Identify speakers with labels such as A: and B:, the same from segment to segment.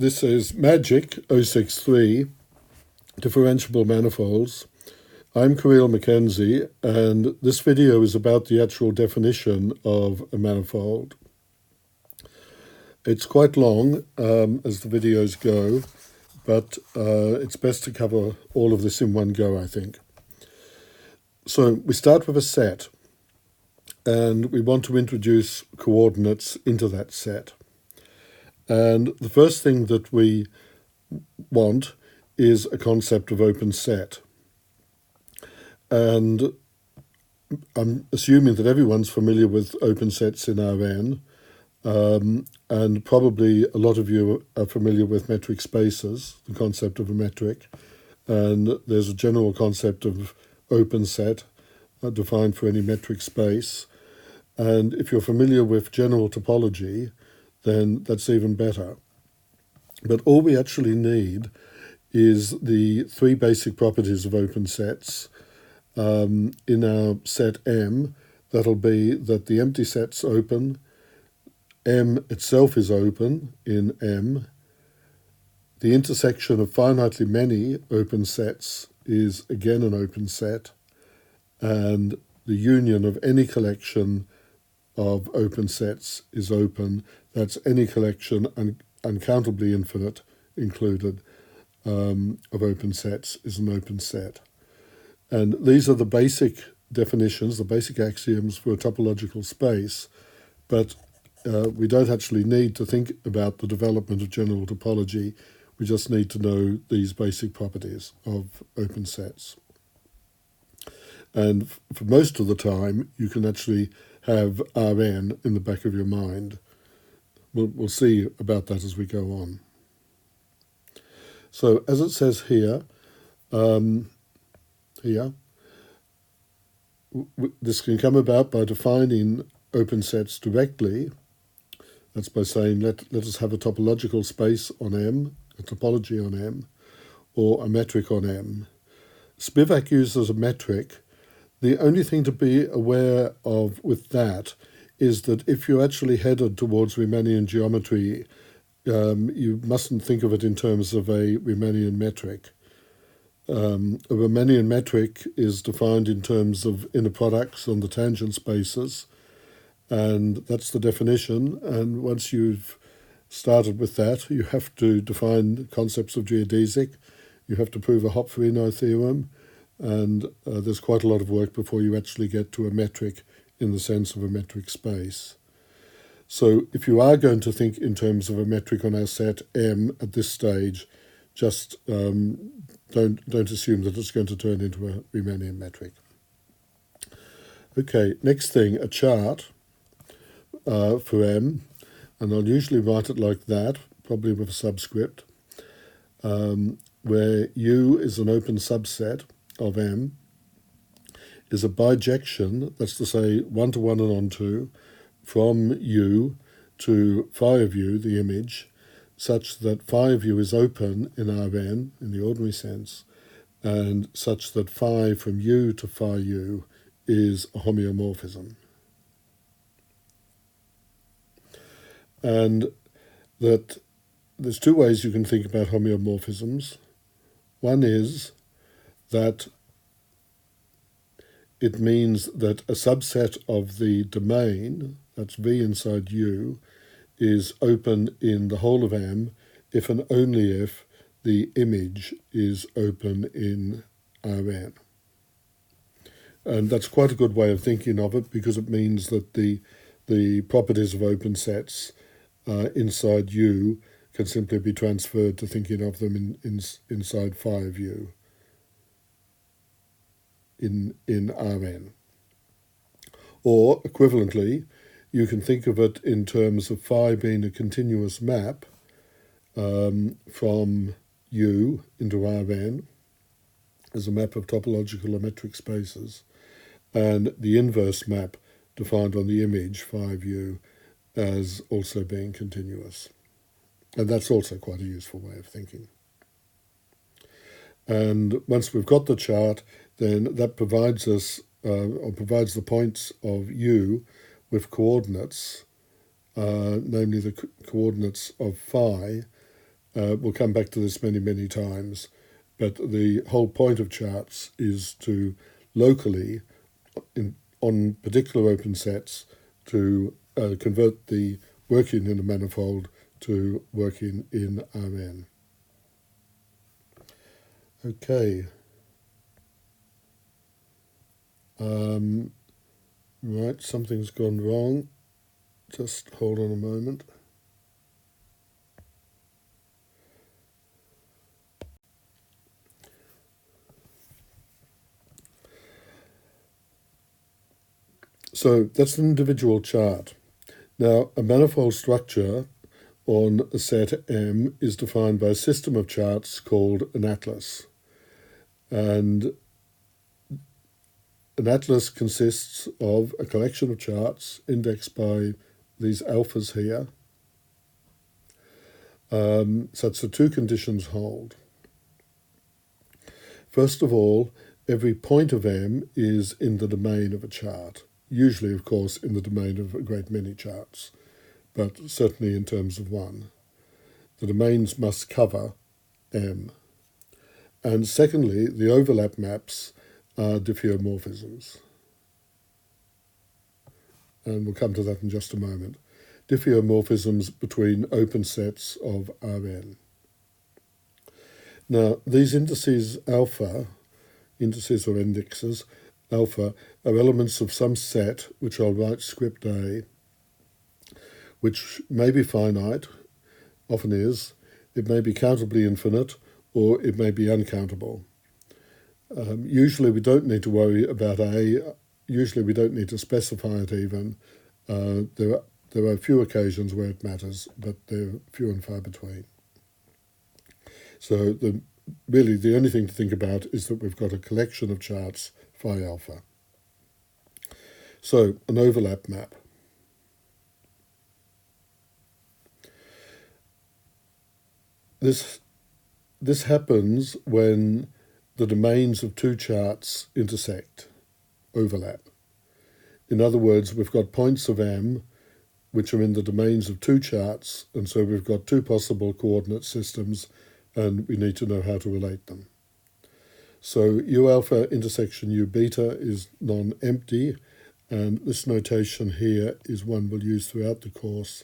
A: This is Magic 063, differentiable manifolds. I'm Dm Kchm, and this video is about the actual definition of a manifold. It's quite long as the videos go, but it's best to cover all of this in one go, I think. So we start with a set, and we want to introduce coordinates into that set. And the first thing that we want is a concept of open set. And I'm assuming that everyone's familiar with open sets in Rn, and probably a lot of you are familiar with metric spaces, the concept of a metric. And there's a general concept of open set defined for any metric space. And if you're familiar with general topology, then that's even better. But all we actually need is the three basic properties of open sets. In our set M, that'll be that the empty set's open, M itself is open in M, the intersection of finitely many open sets is again an open set, and the union of any collection of open sets is open. That's any collection, uncountably infinite included, of open sets is an open set. And these are the basic definitions, the basic axioms for a topological space, but we don't actually need to think about the development of general topology. We just need to know these basic properties of open sets. And for most of the time, you can actually have Rn in the back of your mind. We'll see about that as we go on. So as it says here, this can come about by defining open sets directly. That's by saying let us have a topological space on M, a topology on M, or a metric on M. Spivak uses a metric. The only thing to be aware of with that is that if you're actually headed towards Riemannian geometry, you mustn't think of it in terms of a Riemannian metric. A Riemannian metric is defined in terms of inner products on the tangent spaces, and that's the definition. And once you've started with that, you have to define concepts of geodesic, you have to prove a Hopf-Reno theorem, and there's quite a lot of work before you actually get to a metric in the sense of a metric space. So if you are going to think in terms of a metric on our set M at this stage, just don't assume that it's going to turn into a Riemannian metric. Okay, next thing, a chart for M, and I'll usually write it like that, probably with a subscript, where U is an open subset of M, is a bijection, that's to say 1 to 1 and on 2, from U to phi of U, the image, such that phi of U is open in Rn, in the ordinary sense, and such that phi from U to phi U is a homeomorphism. And that there's two ways you can think about homeomorphisms. One is that it means that a subset of the domain, that's V inside U, is open in the whole of M if and only if the image is open in Rn. And that's quite a good way of thinking of it, because it means that the properties of open sets inside U can simply be transferred to thinking of them inside phi of U in Rn. Or, equivalently, you can think of it in terms of phi being a continuous map from U into Rn as a map of topological or metric spaces, and the inverse map defined on the image, phi of U, as also being continuous. And that's also quite a useful way of thinking. And once we've got the chart, then that provides us, or provides the points of U with coordinates, namely the coordinates of phi, We'll come back to this many, many times. But the whole point of charts is to locally, on particular open sets, to convert the working in a manifold to working in Rn. Okay. Right, something's gone wrong. Just hold on a moment. So that's an individual chart. Now, a manifold structure on a set M is defined by a system of charts called an atlas. And an atlas consists of a collection of charts indexed by these alphas here, such that two conditions hold. First of all, every point of M is in the domain of a chart, usually, of course, in the domain of a great many charts, but certainly in terms of one. The domains must cover M. And secondly, the overlap maps are diffeomorphisms. And we'll come to that in just a moment. Diffeomorphisms between open sets of Rn. Now, these indices alpha, indices or indexes, alpha, are elements of some set, which I'll write script A, which may be finite, often is, it may be countably infinite, or it may be uncountable. Usually we don't need to worry about A, usually we don't need to specify it even. There are a few occasions where it matters, but they're few and far between. So really the only thing to think about is that we've got a collection of charts phi alpha. So an overlap map. This happens when the domains of two charts intersect, overlap. In other words, we've got points of M which are in the domains of two charts, and so we've got two possible coordinate systems, and we need to know how to relate them. So U alpha intersection U beta is non-empty, and this notation here is one we'll use throughout the course.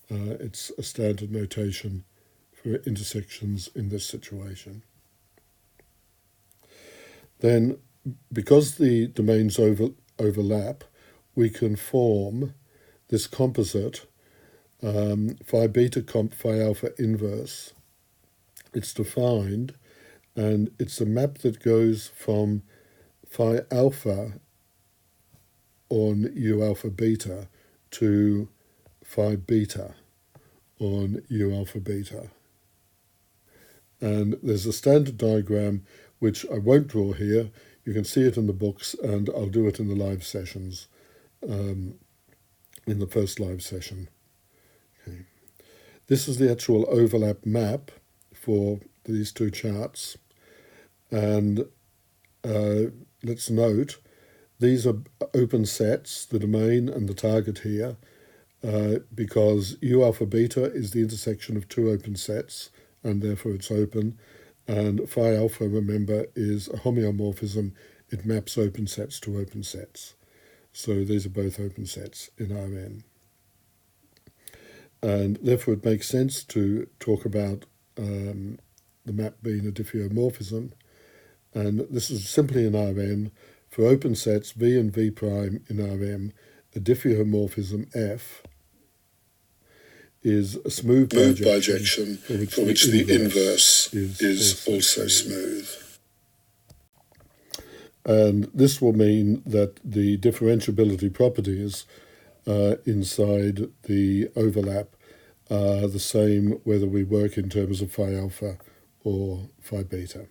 A: It's a standard notation for intersections in this situation. Then, because the domains overlap, we can form this composite phi beta comp phi alpha inverse. It's defined, and it's a map that goes from phi alpha on U alpha beta to phi beta on U alpha beta. And there's a standard diagram which I won't draw here. You can see it in the books, and I'll do it in the live sessions, in the first live session. Okay. This is the actual overlap map for these two charts. And let's note, these are open sets, the domain and the target here, because U alpha beta is the intersection of two open sets, and therefore it's open, and phi alpha, remember, is a homeomorphism. It maps open sets to open sets. So these are both open sets in Rn. And therefore it makes sense to talk about the map being a diffeomorphism, and this is simply in Rn. For open sets V and V prime in Rm, a diffeomorphism F is a smooth bijection for which the inverse is also smooth. And this will mean that the differentiability properties inside the overlap are the same whether we work in terms of phi alpha or phi beta.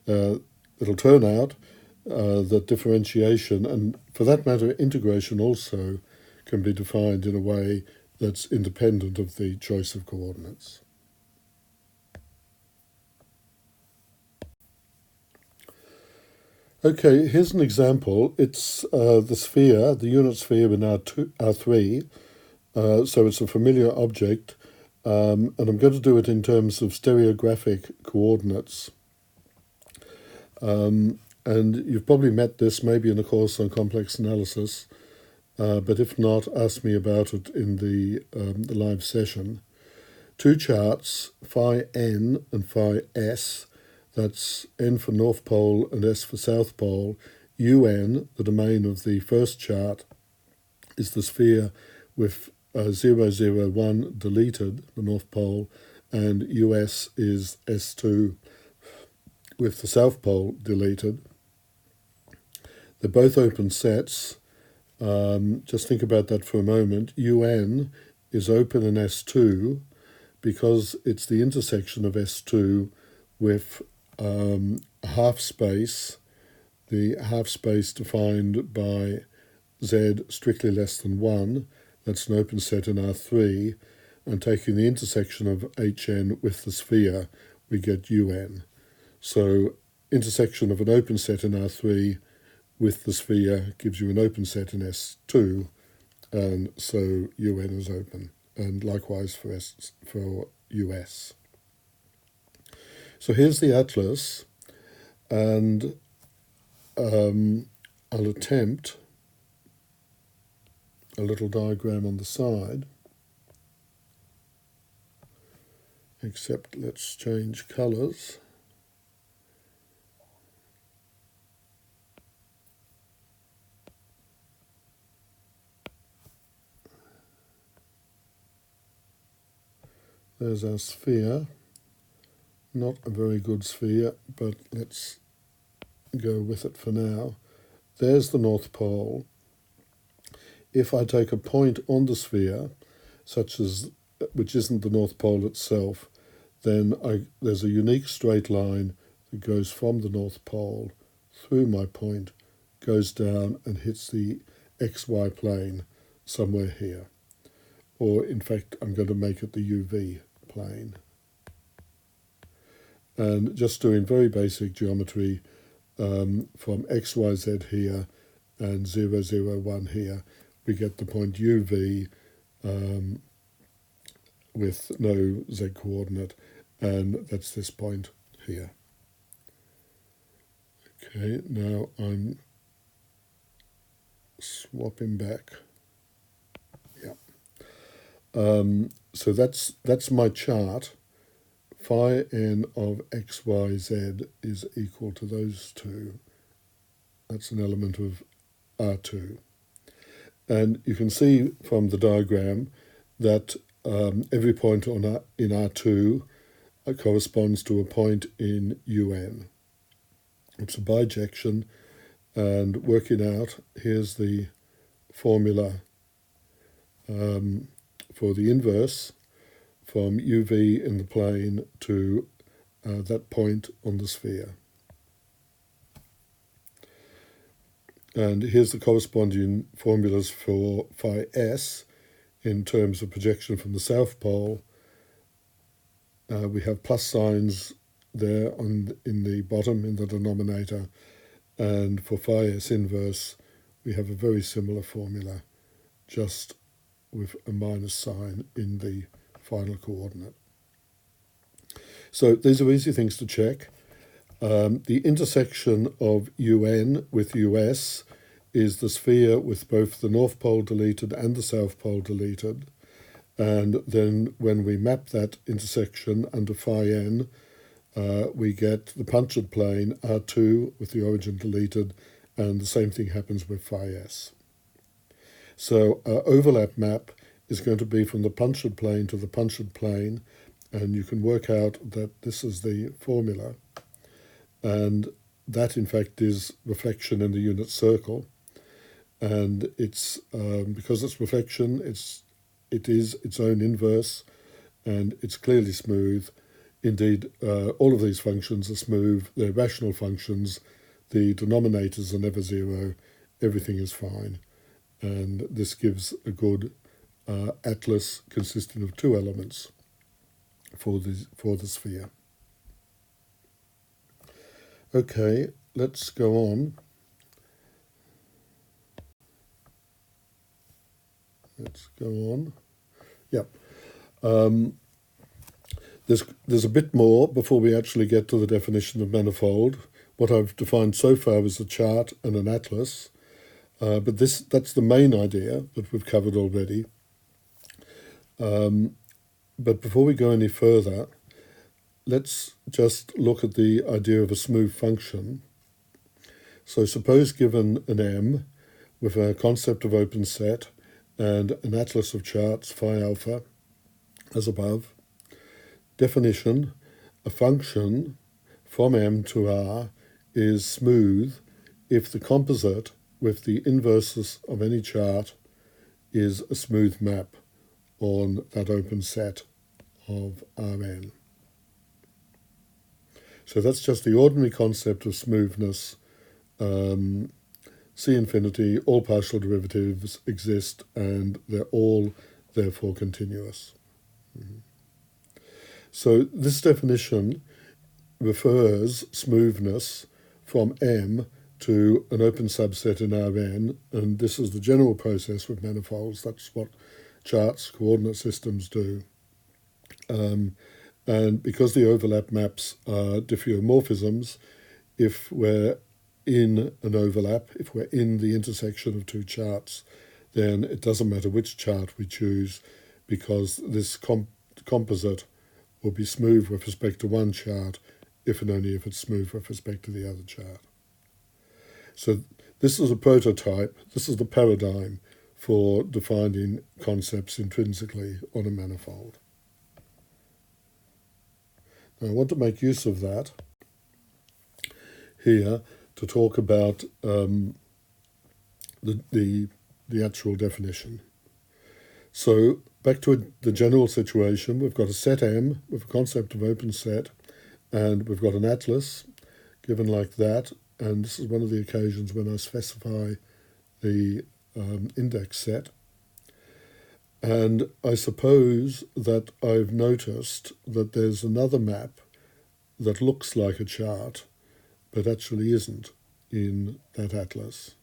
A: It'll turn out that differentiation, and for that matter integration also, can be defined in a way that's independent of the choice of coordinates. Okay, here's an example. It's the sphere, the unit sphere in R3. So it's a familiar object, and I'm going to do it in terms of stereographic coordinates. And you've probably met this maybe in a course on complex analysis, but if not, ask me about it in the live session. Two charts, phi n and phi s, that's n for North Pole and s for South Pole. Un, the domain of the first chart, is the sphere with 001 deleted, the North Pole, and US is S2 with the South Pole deleted. They're both open sets. Just think about that for a moment. UN is open in S2 because it's the intersection of S2 with a half space, the half space defined by Z strictly less than 1, that's an open set in R3, and taking the intersection of HN with the sphere, we get UN. So intersection of an open set in R3 with the sphere gives you an open set in S2, and so UN is open, and likewise for US. So here's the atlas, and I'll attempt a little diagram on the side, except let's change colours. There's our sphere. Not a very good sphere, but let's go with it for now. There's the North Pole. If I take a point on the sphere, which isn't the North Pole itself, then there's a unique straight line that goes from the North Pole through my point, goes down and hits the XY plane somewhere here. Or in fact, I'm going to make it the UV plane. And just doing very basic geometry from XYZ here and 001 here, we get the point UV with no Z coordinate, and that's this point here. Okay, now I'm swapping back. Yeah. So that's my chart. Phi n of XYZ is equal to those two. That's an element of R2. And you can see from the diagram that every point in R2 corresponds to a point in UN. It's a bijection, and working out, here's the formula for the inverse from UV in the plane to that point on the sphere. And here's the corresponding formulas for phi s in terms of projection from the South Pole. We have plus signs there in the bottom, in the denominator, and for phi s inverse, we have a very similar formula, just with a minus sign in the final coordinate. So these are easy things to check. The intersection of UN with US is the sphere with both the North Pole deleted and the South Pole deleted. And then when we map that intersection under phi n, we get the punctured plane R2 with the origin deleted, and the same thing happens with phi s. So our overlap map is going to be from the punctured plane to the punctured plane, and you can work out that this is the formula. And that, in fact, is reflection in the unit circle. And it's because it's reflection, it is its own inverse, and it's clearly smooth. Indeed, all of these functions are smooth. They're rational functions. The denominators are never zero. Everything is fine. And this gives a good atlas consisting of two elements for the sphere. Okay, let's go on. Let's go on. Yep. There's a bit more before we actually get to the definition of manifold. What I've defined so far is a chart and an atlas, but that's the main idea that we've covered already. But before we go any further, let's just look at the idea of a smooth function. So suppose given an M with a concept of open set and an atlas of charts phi alpha as above. Definition, a function from M to R is smooth if the composite with the inverses of any chart is a smooth map on that open set of Rn. So that's just the ordinary concept of smoothness. C infinity, all partial derivatives exist and they're all therefore continuous. So this definition refers smoothness from M to an open subset in Rn, and this is the general process with manifolds. That's what charts, coordinate systems do. And because the overlap maps are diffeomorphisms, if we're in an overlap, if we're in the intersection of two charts, then it doesn't matter which chart we choose, because this composite will be smooth with respect to one chart if and only if it's smooth with respect to the other chart. So this is a prototype, this is the paradigm for defining concepts intrinsically on a manifold. Now I want to make use of that here to talk about the actual definition. So back to the general situation, we've got a set M with a concept of open set, and we've got an atlas given like that, and this is one of the occasions when I specify the index set. And I suppose that I've noticed that there's another map that looks like a chart, but actually isn't in that atlas.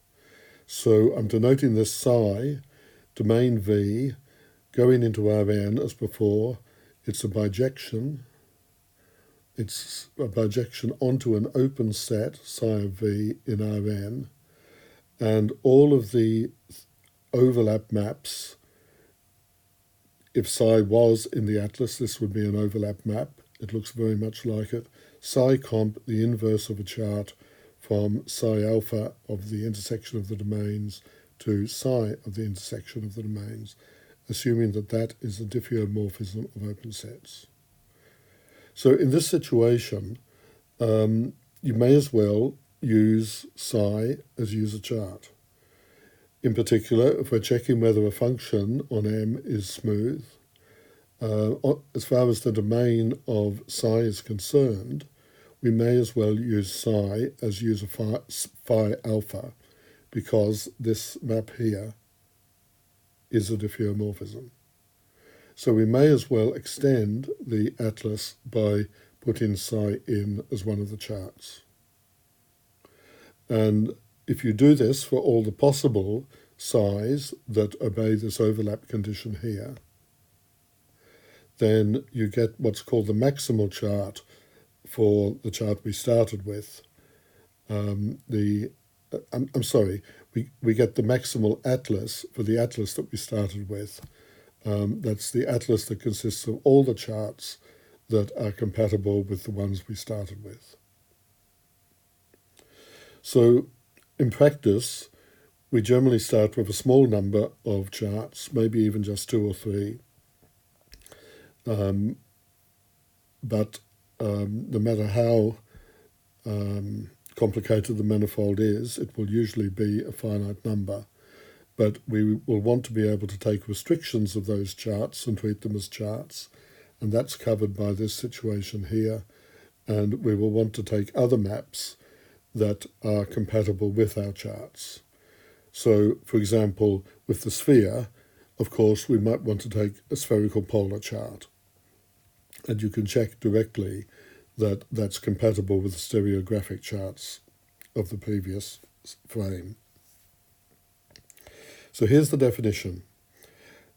A: So I'm denoting this psi, domain V, going into Rn as before. It's a bijection. It's a bijection onto an open set, psi of V, in Rn. And all of the overlap maps, if psi was in the atlas, this would be an overlap map. It looks very much like it. Psi comp, the inverse of a chart, from psi alpha of the intersection of the domains to psi of the intersection of the domains, assuming that that is a diffeomorphism of open sets. So in this situation, you may as well use psi as user chart. In particular, if we're checking whether a function on M is smooth, as far as the domain of psi is concerned, we may as well use psi as user phi alpha, because this map here is a diffeomorphism. So we may as well extend the atlas by putting psi in as one of the charts. And if you do this for all the possible psis that obey this overlap condition here, then you get what's called the maximal chart for the chart we started with. We get the maximal atlas for the atlas that we started with. That's the atlas that consists of all the charts that are compatible with the ones we started with. So in practice, we generally start with a small number of charts, maybe even just 2 or 3. But no matter how complicated the manifold is, it will usually be a finite number. But we will want to be able to take restrictions of those charts and treat them as charts, and that's covered by this situation here. And we will want to take other maps that are compatible with our charts. So, for example, with the sphere, of course, we might want to take a spherical polar chart. And you can check directly that that's compatible with the stereographic charts of the previous frame. So here's the definition.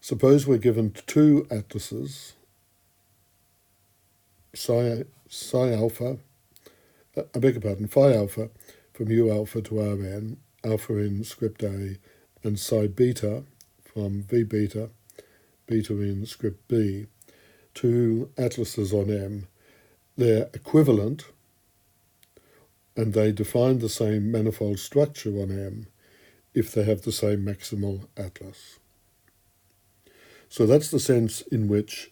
A: Suppose we're given 2 atlases, psi alpha, I beg your pardon, phi alpha from U alpha to Rn, alpha in script A, and psi beta from V beta, beta in script B, to atlases on M. They're equivalent and they define the same manifold structure on M if they have the same maximal atlas. So that's the sense in which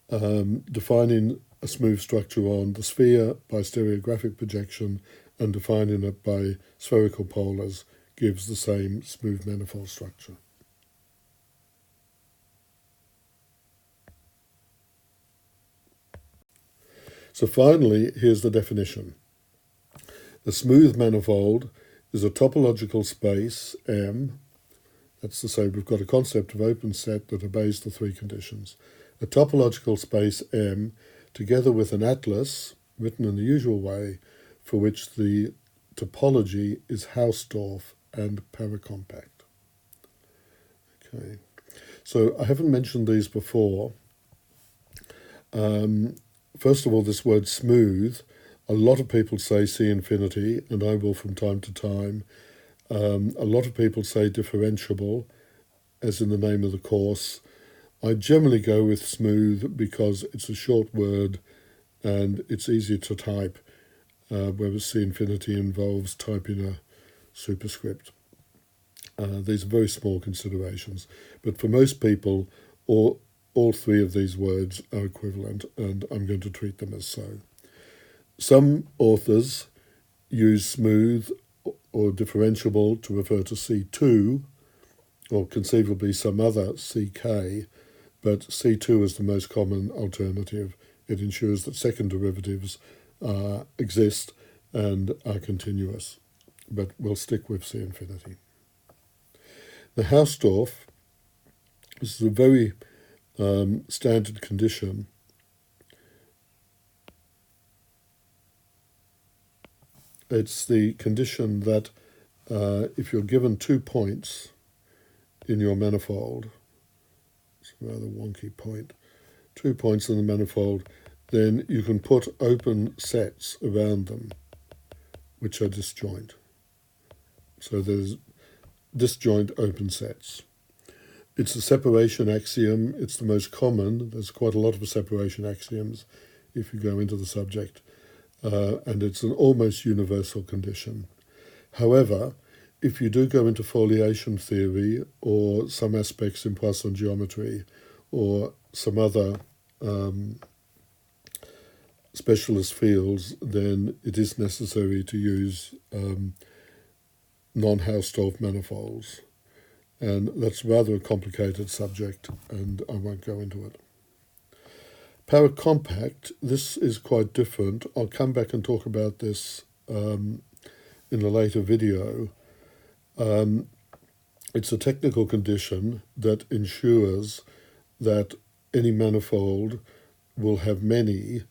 A: defining a smooth structure on the sphere by stereographic projection and defining it by spherical polars gives the same smooth manifold structure. So finally, here's the definition. A smooth manifold is a topological space M. That's to say we've got a concept of open set that obeys the three conditions. A topological space M together with an atlas, written in the usual way, for which the topology is Hausdorff and paracompact. Okay, so I haven't mentioned these before. First of all, this word smooth. A lot of people say C infinity, and I will from time to time. A lot of people say differentiable, as in the name of the course. I generally go with smooth because it's a short word and it's easier to type, whereas C infinity involves typing a superscript. These are very small considerations, but for most people, all three of these words are equivalent, and I'm going to treat them as so. Some authors use smooth or differentiable to refer to C2, or conceivably some other CK, but C2 is the most common alternative. It ensures that second derivatives exist and are continuous, but we'll stick with C infinity. The Hausdorff, this is a very standard condition. It's the condition that if you're given 2 points in your manifold, it's a rather wonky point, 2 points in the manifold, then you can put open sets around them, which are disjoint. So there's disjoint open sets. It's a separation axiom. It's the most common. There's quite a lot of separation axioms if you go into the subject. And it's an almost universal condition. However, if you do go into foliation theory or some aspects in Poisson geometry or some other specialist fields, then it is necessary to use non-Hausdorff manifolds. And that's rather a complicated subject, and I won't go into it. Paracompact, this is quite different. I'll come back and talk about this in a later video. It's a technical condition that ensures that any manifold will have many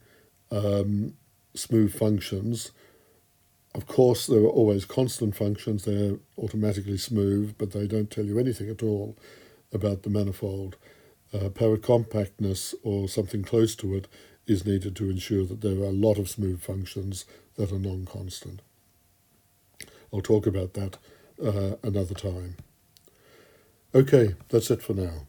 A: smooth functions. Of course, there are always constant functions. They're automatically smooth, but they don't tell you anything at all about the manifold. Paracompactness, or something close to it, is needed to ensure that there are a lot of smooth functions that are non-constant. I'll talk about that another time. Okay, that's it for now.